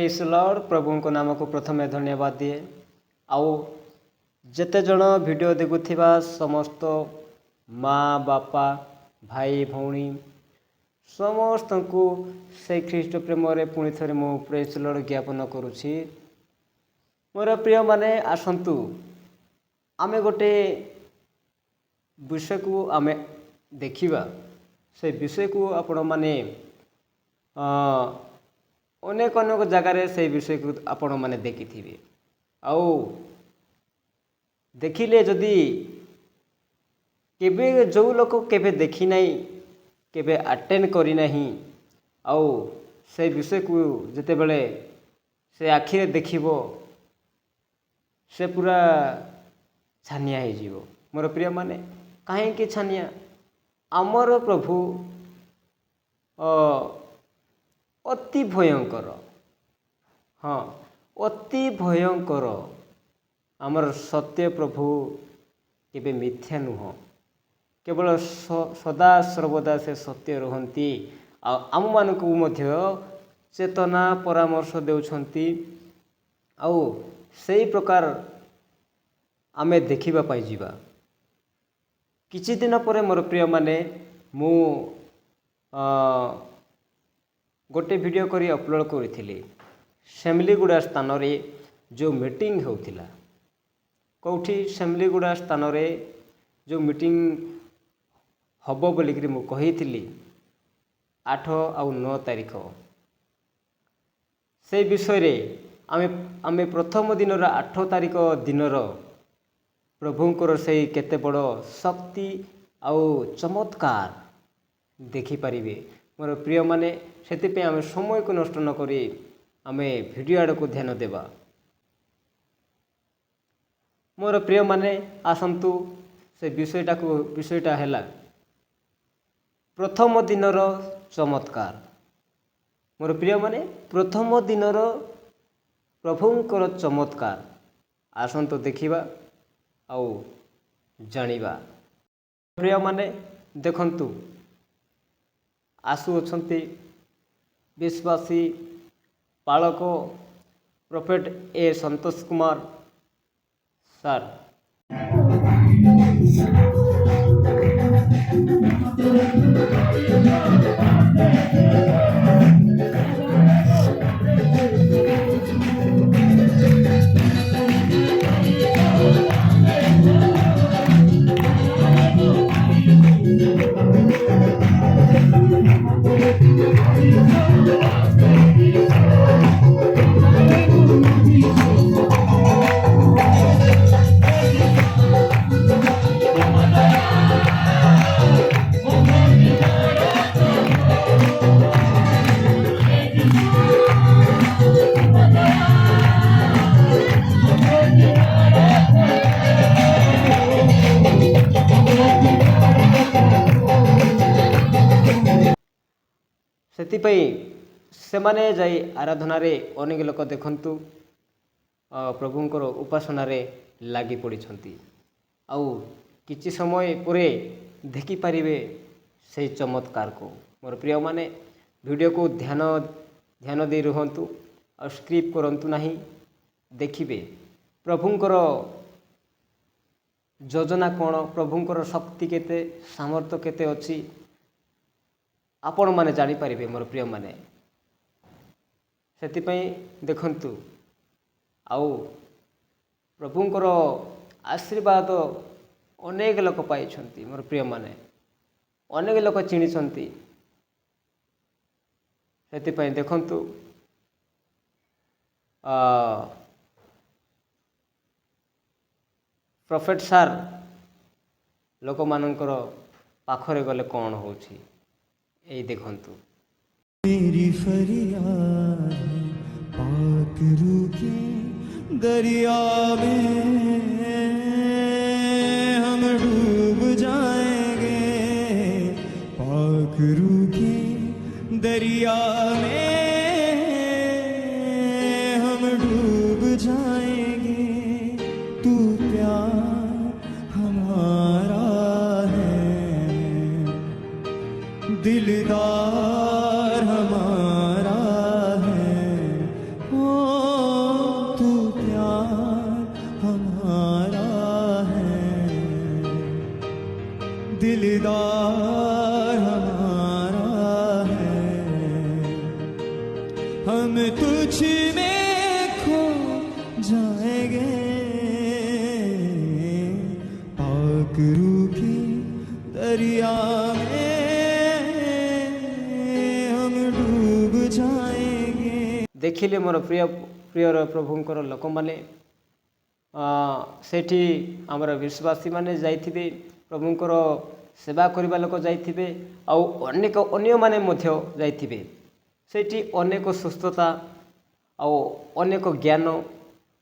Praise Lord प्रभु को नाम को प्रथमे धन्यवाद दिए आउ जेते जन वीडियो देखुथिबा समस्त माँ बापा भाई भौणी समस्त को से ख्रीष्ट प्रेम पुणी थे मु प्रेज लॉर्ड ज्ञापन करुछि। मोर प्रिय माने आसंतु आमे गोटे विषय को आमे देखिबा से विषय को आपण माने अनेक अनेक जगार से विषय को आपण माने देखिथिबे आउ देखिले जदि केबे जो लोक केबे देखी नहीं केबे अटेंड करी नहीं आउ से विषय को जते बेले से आखिरे देखिबो से पूरा छानिया हो जीवो। मोर प्रिय माने काहे कि छानिया आमर प्रभु अति भयंकर हाँ अति भयंकर आमर सत्य प्रभु केबे मिथ्या नुह केवल सदा सर्वदा से सत्य रहंती आम मान को मध्य चेतना परामर्श देउछंती आउ सही प्रकार आमे देखिबा पाई जीवा। किछि दिन परे मोर प्रिय माने मु गोटे वीडियो करी अपलोड करी सेमलीगुड़ा स्थान रे जो मीटिंग होतिला कौठी सेमलीगुड़ा स्थान रे जो मीटिंग हब बोलिक मु कही 8 और 9 तारीख से विषय रे आमे प्रथम दिन 8 तारीख दिनर प्रभुंकर से केते बड़ शक्ति आउ चमत्कार देखि पारिबे। मोर प्रिय माने सेति पे आमे समय को नष्ट न करी आमे वीडियो आड़ को ध्यान देबा। मोर प्रिय माने आसंतु से विषयटा हैला प्रथम दिनर चमत्कार। मोर प्रिय माने प्रथम दिनर प्रभुंकर चमत्कार आसंतु देखिबा आउ जानिबा। प्रिय माने देखंतु आसु अछंती विश्वासी पालक प्रोफेट ए संतोष कुमार सर से माने जाई आराधना रे अनेक लोक देखंतु प्रभुंकर उपासना रे लागी पड़िछंती आउ किछि समय परे देखि पारिबे से चमत्कार को। मोर प्रिय माने वीडियो को ध्यान दे रहंतु और स्क्रिप्ट करंतु नहीं देखिबे प्रभुंकर योजना कौन प्रभुंकर शक्ति केते सामर्थ्य केते अछि आपण माने जानी पारिबे। मोर प्रिय माने सेति पई देखंतु आउ प्रभुंकर आशीर्वाद अनेक लोक पाइछंती। मोर प्रिय माने अनेक लोक चिनिछंती सेति पई देखंतु प्रोफेट सर लोक मानकर पाखरे गले कौन होछि ए देखंतु। मेरी फरियाद पाक रुके दरिया में हम डूब जाएंगे पाक रुके दरिया में हम डूब जाएंगे तू प्यार हमारा है दिलदार हमारा है एक रूखी दरिया में हम डूब जाएंगे। देखिले मोर प्रियर प्रभुंकर लोक मैंने सेठी आमर विश्वासी माने जाइथिबे प्रभुंकर सेवा करबा लोक जाइथिबे आउ अनेक अन्य माने मध्य जाइथिबे सेठी अनेक सुस्थता आउ अनेक ज्ञान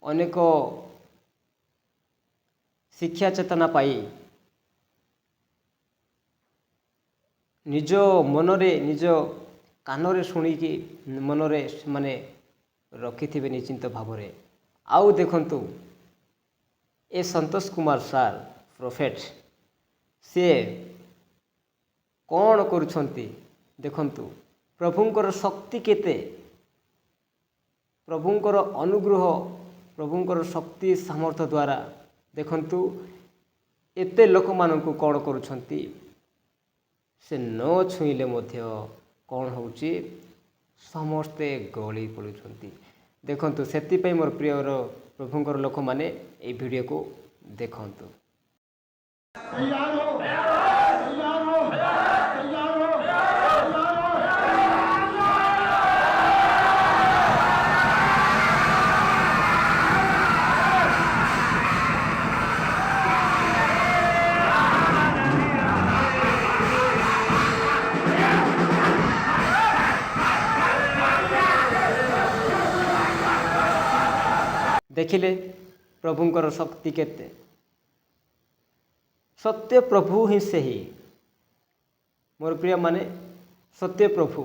अनेक शिक्षा चेतना पाई निज मनरे निज कानरे शुणिकी मनरे माने रखिथिबे निश्चिंत भावरे। आउ देखंतु ए संतोष कुमार सार प्रोफेट से कौन करुछंती देखंतु प्रभुंकर शक्ति केते प्रभुंकर अनुग्रह प्रभुंकर शक्ति सामर्थ्य द्वारा देखंतु एते लोक माननकु कौन करुछंती से न छुईले मध्य कौन होउची समस्ते गली पड़ुछंती। देखंतु सेति मोर प्रियर प्रभुंकर लोक माने ए वीडियो को देखंतु। देखिले प्रभुंकर शक्ति केते सत्य प्रभु ही से ही मोर प्रिय माने सत्य प्रभु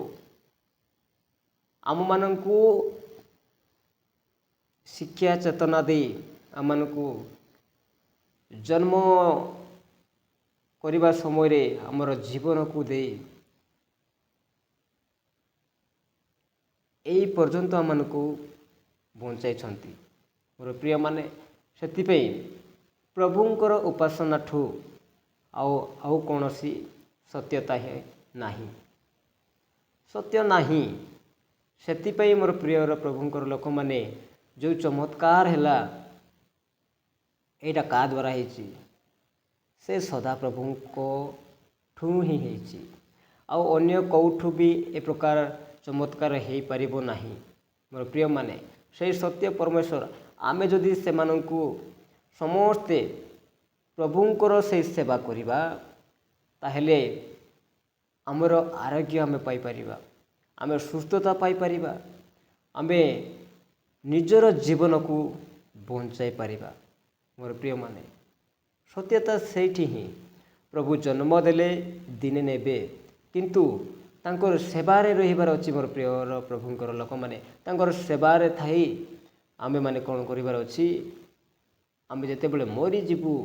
आम माननकु शिक्षा चेतना दे आम मानकु जन्म करबा समय रे हमर जीवन को दे एई पर्यंत आम मानकु बंचाई छंती। मोर प्रिय माने सेतिपई प्रभुंकर उपासना ठू आउ कौनसी सत्यता है नाही सत्य नाही सेतिपई मोर प्रियर प्रभुंकर लोक माने जो चमत्कार हैला एटा का द्वारा हेची से सदा प्रभुंको ठू ही हेची आउ अन्य कौठू भी ए प्रकार चमत्कार हेई परिबो नाही। मोर प्रिय माने से सत्य परमेश्वर आमे जदि से माननकु समस्ते प्रभुंकर से सेवा करिबा ताहेले आमर आरोग्य आमे पाई परिबा आमे सुस्थता पाई परिबा आमे निजर जीवन को बंचाई परिबा। मोर प्रिय माने सत्यता सेठी ही प्रभु जन्म देले दिने नेबे किंतु तांकर सेवारे रहिबार अछि। मोर प्रियर प्रभुंकर लोक माने तांकर सेवारे थाई आमे माने कौन करिबार अछि आमे जेते बेले मरी जीवु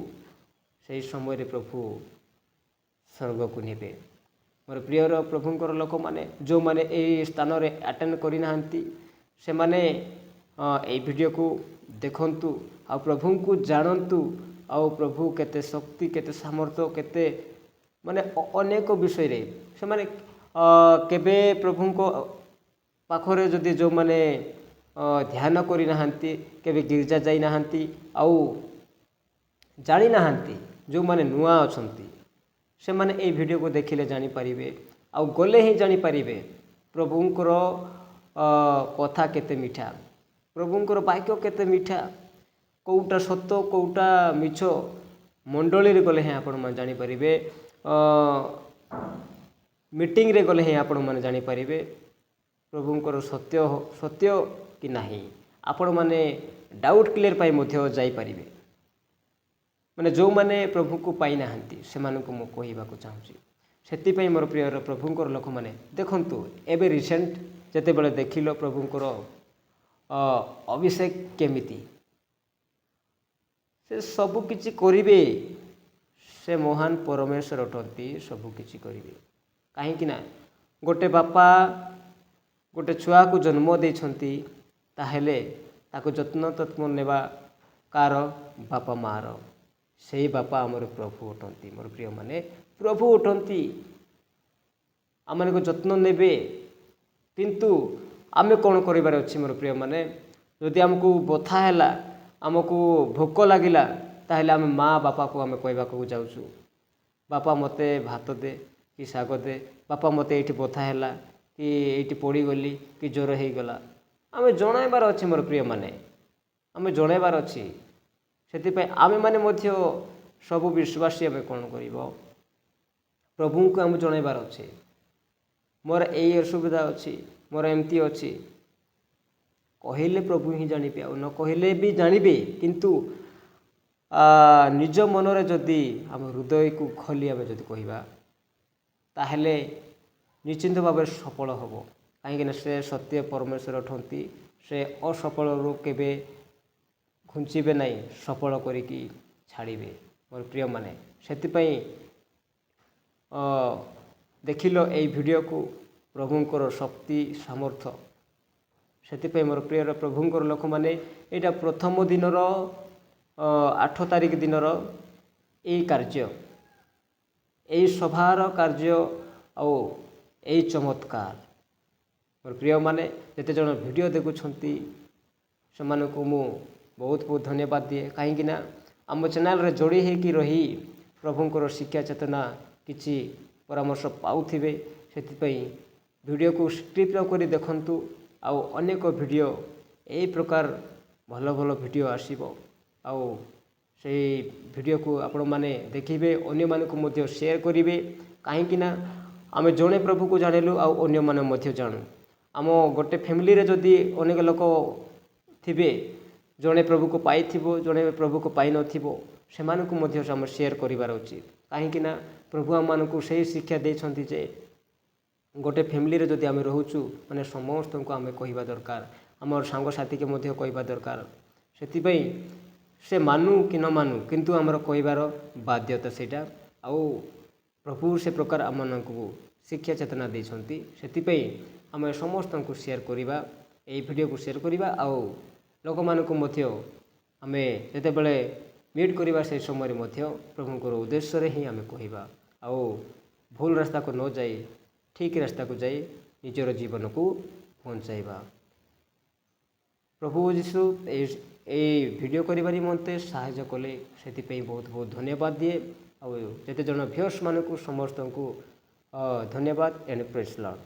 से समय रे प्रभु स्वर्ग को नेबे। मोर प्रियर प्रभुंकर लोक माने जो माने ए स्थान रे अटेंड करि नाहंती से माने ए वीडियो को देखंतु आ प्रभु को जानंतु आ प्रभु केते शक्ति केते सामर्थ्य केते माने अनेक विषय रे से माने केबे प्रभु को पाखरे जदि जो माने ध्यान करि नाहंती केबे गिरजा जाई नाहंती आउ जानी नाहंती जो माने नुआ अछंती से माने ए वीडियो को देखिले जानी परिबे आउ गले ही जानी परिबे प्रभुंकर कथा केते मीठा प्रभुंकर वाक्य केते मीठा कोउटा सत्य कोउटा मिछ मंडली रे गले ही आपण मन जानी परिबे मीटिंग रे गले ही आपण मन जानी परिबे प्रभुंकर सत्य सत्य कि नाही आपण माने डाउट क्लियर पाई मध्य जाई परिबे माने जो माने प्रभु को पाई नाहंती से माने को मो कहिबा को चाहूची सेति पई मोर प्रिय प्रभुंकर लोक माने देखंतु एबे रिसेंट जते बेले देखिलो प्रभुंकर अभिषेक केमिति से सब किछि करिवे से महान परमेश्वर अटंती सब किछि करिवे काहे कि ना गोटे बापा गोटे छुआ को जन्म देछंती ताहेले ताको जत्न तत्म नेबा कार बापा मार से बापा आमर प्रभु अटंती। मोर प्रिय माने प्रभु अटंती आम को जत्न नेबे किंतु आमे कौन करिबार अछि। मोर प्रिय माने जदि आमको बथा हैला आमको भोक लागिला ତାହେଲେ ଆମେ ମା ବାପାକୁ ଆମେ କହିବାକୁ ଯାଉଛୁ ବାପା ମୋତେ ଭାତ ଦେ କି ଶାଗ ଦେ, ବାପା ମୋତେ ଏଇଠି ବଥା ହେଲା କି ଏଇଠି ପଡ଼ିଗଲି କି ଜ୍ୱର ହେଇଗଲା। ଆମେ ଜଣାଇବାର ଅଛି ମୋର ପ୍ରିୟମାନେ, ଆମେ ଜଣାଇବାର ଅଛି। ସେଥିପାଇଁ ଆମେମାନେ ମଧ୍ୟ ସବୁ ବିଶ୍ୱାସୀ ଆମେ କ'ଣ କରିବ, ପ୍ରଭୁଙ୍କୁ ଆମେ ଜଣାଇବାର ଅଛି ମୋର ଏଇ ଅସୁବିଧା ଅଛି, ମୋର ଏମିତି ଅଛି। କହିଲେ ପ୍ରଭୁ ହିଁ ଜାଣିବେ, ଆଉ ନ କହିଲେ ବି ଜାଣିବେ। କିନ୍ତୁ ନିଜ ମନରେ ଯଦି ଆମ ହୃଦୟକୁ ଖୋଲି ଆମେ ଯଦି କହିବା ତାହେଲେ ନିଶ୍ଚିନ୍ତ ଭାବରେ ସଫଳ ହେବ। କାହିଁକିନା ସେ ସତ୍ୟ ପରମେଶ୍ୱର ଅଟନ୍ତି। ସେ ଅସଫଳରୁ କେବେ ଘୁଞ୍ଚିବେ ନାହିଁ, ସଫଳ କରିକି ଛାଡ଼ିବେ ମୋର ପ୍ରିୟମାନେ। ସେଥିପାଇଁ ଦେଖିଲ ଏଇ ଭିଡ଼ିଓକୁ ପ୍ରଭୁଙ୍କର ଶକ୍ତି ସାମର୍ଥ୍ୟ। ସେଥିପାଇଁ ମୋର ପ୍ରିୟର ପ୍ରଭୁଙ୍କର ଲୋକମାନେ, ଏଇଟା ପ୍ରଥମ ଦିନର 8 ତାରିଖ ଦିନର ଏଇ କାର୍ଯ୍ୟ, ଏଇ ସଭାର କାର୍ଯ୍ୟ ଆଉ ଏଇ ଚମତ୍କାର। ମୋର ପ୍ରିୟମାନେ, ଯେତେ ଜଣ ଭିଡ଼ିଓ ଦେଖୁଛନ୍ତି ସେମାନଙ୍କୁ ମୁଁ ବହୁତ ବହୁତ ଧନ୍ୟବାଦ ଦିଏ। କାହିଁକିନା ଆମ ଚ୍ୟାନେଲରେ ଯୋଡ଼ି ହେଇକି ରହି ପ୍ରଭୁଙ୍କର ଶିକ୍ଷା ଚେତନା କିଛି ପରାମର୍ଶ ପାଉଥିବେ। ସେଥିପାଇଁ ଭିଡ଼ିଓକୁ ସ୍କିପ୍ ନ କରି ଦେଖନ୍ତୁ। ଆଉ ଅନେକ ଭିଡ଼ିଓ ଏହି ପ୍ରକାର ଭଲ ଭଲ ଭିଡ଼ିଓ ଆସିବ। ଆଉ ସେଇ ଭିଡ଼ିଓକୁ ଆପଣମାନେ ଦେଖିବେ, ଅନ୍ୟମାନଙ୍କୁ ମଧ୍ୟ ସେୟାର କରିବେ। କାହିଁକିନା ଆମେ ଜଣେ ପ୍ରଭୁକୁ ଜାଣିଲୁ ଆଉ ଅନ୍ୟମାନେ ମଧ୍ୟ ଜାଣୁ। ଆମ ଗୋଟେ ଫ୍ୟାମିଲିରେ ଯଦି ଅନେକ ଲୋକ ଥିବେ, ଜଣେ ପ୍ରଭୁକୁ ପାଇଥିବ, ଜଣେ ପ୍ରଭୁକୁ ପାଇନଥିବ, ସେମାନଙ୍କୁ ମଧ୍ୟ ଆମେ ସେୟାର କରିବାର ଉଚିତ। କାହିଁକିନା ପ୍ରଭୁ ଆମମାନଙ୍କୁ ସେହି ଶିକ୍ଷା ଦେଇଛନ୍ତି ଯେ ଗୋଟେ ଫ୍ୟାମିଲିରେ ଯଦି ଆମେ ରହୁଛୁ ମାନେ ସମସ୍ତଙ୍କୁ ଆମେ କହିବା ଦରକାର, ଆମର ସାଙ୍ଗସାଥିକି ମଧ୍ୟ କହିବା ଦରକାର। ସେଥିପାଇଁ ସେ ମାନୁ କି ନ ମାନୁ, କିନ୍ତୁ ଆମର କହିବାର ବାଧ୍ୟତା ସେଇଟା। ଆଉ ପ୍ରଭୁ ସେ ପ୍ରକାର ଆମମାନଙ୍କୁ ଶିକ୍ଷା ଚେତନା ଦେଇଛନ୍ତି। ସେଥିପାଇଁ ଆମେ ସମସ୍ତଙ୍କୁ ସେୟାର କରିବା, ଏଇ ଭିଡ଼ିଓକୁ ସେୟାର କରିବା। ଆଉ ଲୋକମାନଙ୍କୁ ମଧ୍ୟ ଆମେ ଯେତେବେଳେ ମିଟ୍ କରିବା ସେହି ସମୟରେ ମଧ୍ୟ ପ୍ରଭୁଙ୍କର ଉଦ୍ଦେଶ୍ୟରେ ହିଁ ଆମେ କହିବା। ଆଉ ଭୁଲ ରାସ୍ତାକୁ ନ ଯାଇ ଠିକ୍ ରାସ୍ତାକୁ ଯାଇ ନିଜର ଜୀବନକୁ ବଞ୍ଚାଇବା। ପ୍ରଭୁ ଯୀଶୁ ଏଇ ଭିଡ଼ିଓ କରିବାରେ ମୋତେ ସାହାଯ୍ୟ କଲେ, ସେଥିପାଇଁ ବହୁତ ବହୁତ ଧନ୍ୟବାଦ ଦିଏ। ଆଉ ଯେତେ ଜଣ ଭିଉୟର୍ସ ମାନଙ୍କୁ ସମସ୍ତଙ୍କୁ ଧନ୍ୟବାଦ। ଏଣ୍ଡ ପ୍ରେଜ୍ ଦି ଲର୍ଡ।